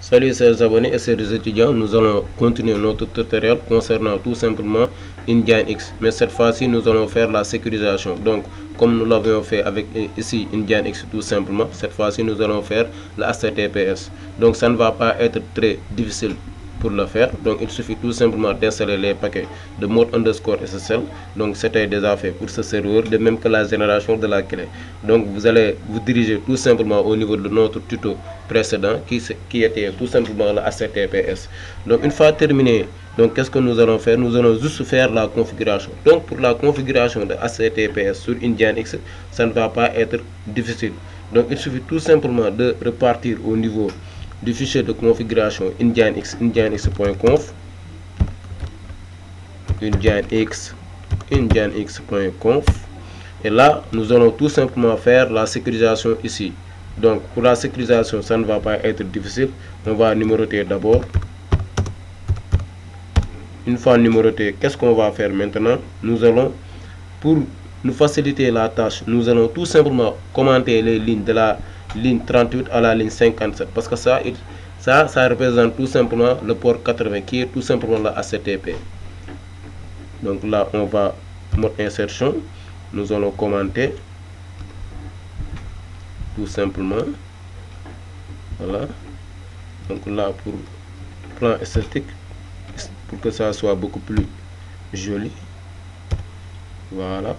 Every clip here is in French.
Salut chers abonnés et chers étudiants, nous allons continuer notre tutoriel concernant tout simplement IndianX. Mais cette fois-ci, nous allons faire la sécurisation. Donc, comme nous l'avions fait avec ici IndianX tout simplement, cette fois-ci, nous allons faire la HTTPS. Donc, ça ne va pas être très difficile pour le faire. Donc, il suffit tout simplement d'installer les paquets de mode underscore SSL. Donc, c'était déjà fait pour ce serveur, de même que la génération de la clé. Donc, vous allez vous diriger tout simplement au niveau de notre tuto précédent qui était tout simplement le HTTPS. Donc, une fois terminé, donc qu'est-ce que nous allons faire? Nous allons juste faire la configuration. Donc, pour la configuration de HTTPS sur IndianX, ça ne va pas être difficile. Donc, il suffit tout simplement de repartir au niveau du fichier de configuration IndianX, indianx.conf, indianx.conf, et là nous allons tout simplement faire la sécurisation ici. Donc pour la sécurisation, ça ne va pas être difficile. On va numéroter d'abord. Une fois numéroté, qu'est-ce qu'on va faire maintenant? Nous allons, pour nous faciliter la tâche, nous allons tout simplement commenter les lignes de la ligne 38 à la ligne 57, parce que ça représente tout simplement le port 80 qui est tout simplement la HTTP. Donc là, on va mode insertion, nous allons commenter tout simplement. Voilà. Donc là, pour plan esthétique, pour que ça soit beaucoup plus joli, voilà,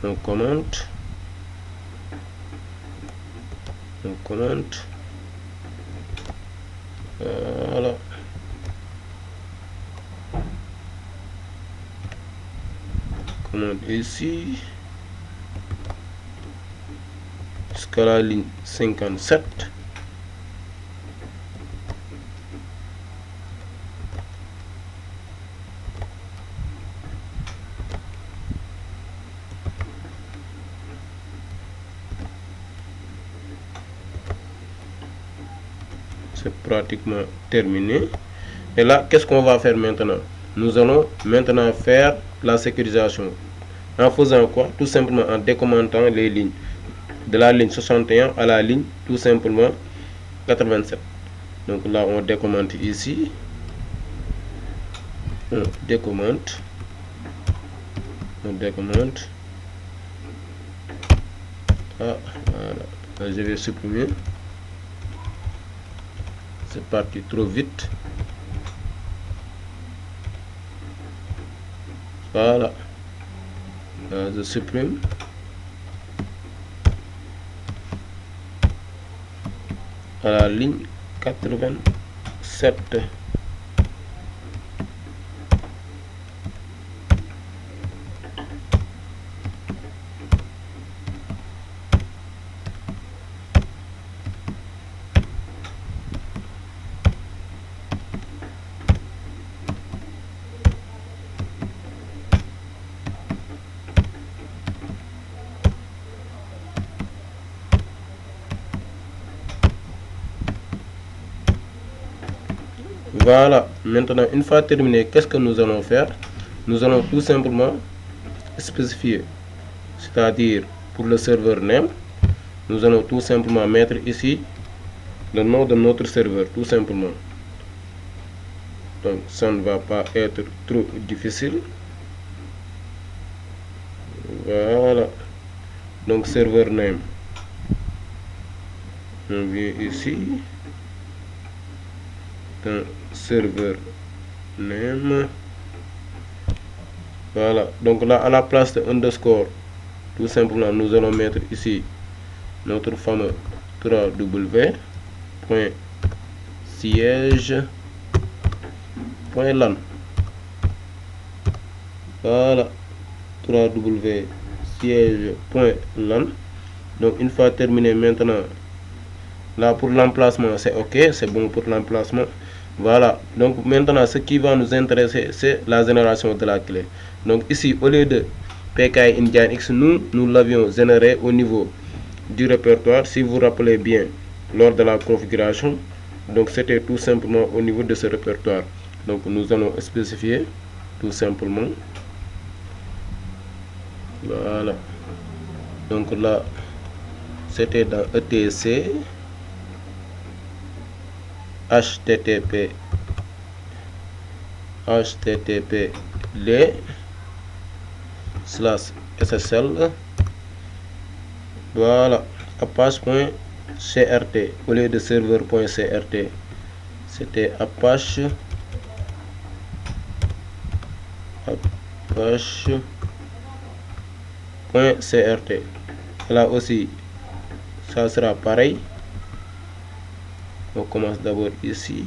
on commente, voilà, commente ici jusqu'à la ligne 57. C'est pratiquement terminé. Et là, qu'est-ce qu'on va faire maintenant? Nous allons maintenant faire la sécurisation. En faisant quoi? Tout simplement en décommentant les lignes de la ligne 61 à la ligne tout simplement 87. Donc là, on décommente ici. On décommente. Ah, voilà. Là, je vais supprimer. C'est parti trop vite. Voilà. Là, je supprime. À la ligne 87. Voilà, maintenant une fois terminé, qu'est-ce que nous allons faire? Nous allons tout simplement spécifier, c'est-à-dire pour le serveur name, nous allons tout simplement mettre ici le nom de notre serveur, tout simplement. Donc ça ne va pas être trop difficile. Voilà, donc serveur name, on vient ici dans serveur name. Voilà, donc là à la place de underscore, tout simplement nous allons mettre ici notre fameux 3w.siège.lan. Voilà, 3w.siège.lan. Donc une fois terminé, maintenant là pour l'emplacement c'est ok, c'est bon pour l'emplacement. Voilà, donc maintenant ce qui va nous intéresser, c'est la génération de la clé. Donc ici, au lieu de PKI IndianX, nous l'avions généré au niveau du répertoire. Si vous vous rappelez bien, lors de la configuration, donc c'était tout simplement au niveau de ce répertoire. Donc nous allons spécifier tout simplement. Voilà, donc là c'était dans ETC. http les/ssl, voilà, apache.crt au lieu de serveur.crt, c'était apache.crt. Là aussi ça sera pareil. On commence d'abord ici,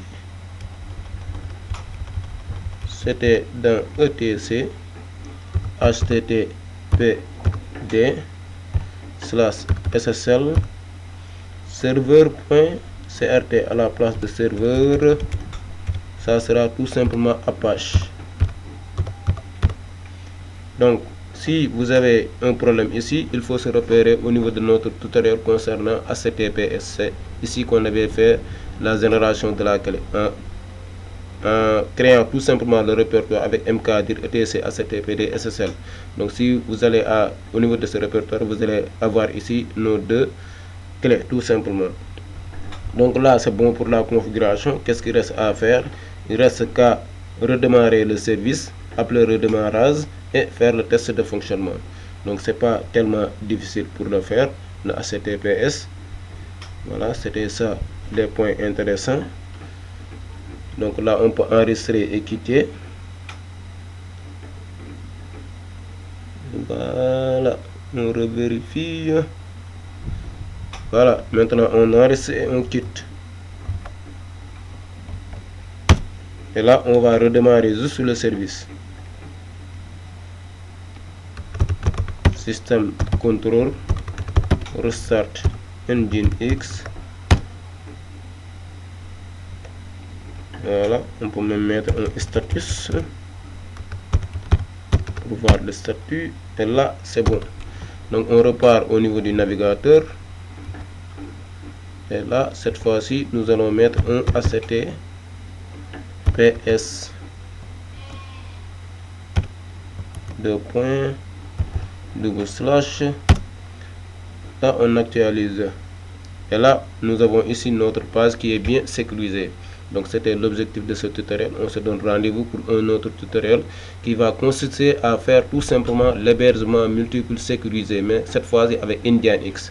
c'était dans etc httpd/ssl serveur.crt à la place de serveur, ça sera tout simplement Apache. Donc si vous avez un problème ici, il faut se repérer au niveau de notre tutoriel concernant HTTPS. C'est ici qu'on avait fait la génération de la clé en créant tout simplement le répertoire avec mkdir etc httpd ssl. Donc si vous allez au niveau de ce répertoire, vous allez avoir ici nos deux clés tout simplement. Donc là c'est bon pour la configuration. Qu'est-ce qu'il reste à faire? Il reste qu'à redémarrer le service, appeler redémarrage et faire le test de fonctionnement. Donc c'est pas tellement difficile pour le faire, le HTTPS. Voilà, c'était ça les points intéressants. Donc là on peut enregistrer et quitter. Voilà, on revérifie. Voilà, maintenant on enregistre et on quitte. Et là on va redémarrer juste le service. Système contrôle, restart Nginx. Voilà, on peut même mettre un status pour voir le statut. Et là c'est bon. Donc on repart au niveau du navigateur. Et là cette fois-ci nous allons mettre un https // là on actualise. Et là nous avons ici notre page qui est bien sécurisée. Donc c'était l'objectif de ce tutoriel. On se donne rendez-vous pour un autre tutoriel qui va consister à faire tout simplement l'hébergement multiple sécurisé, mais cette fois-ci avec Nginx.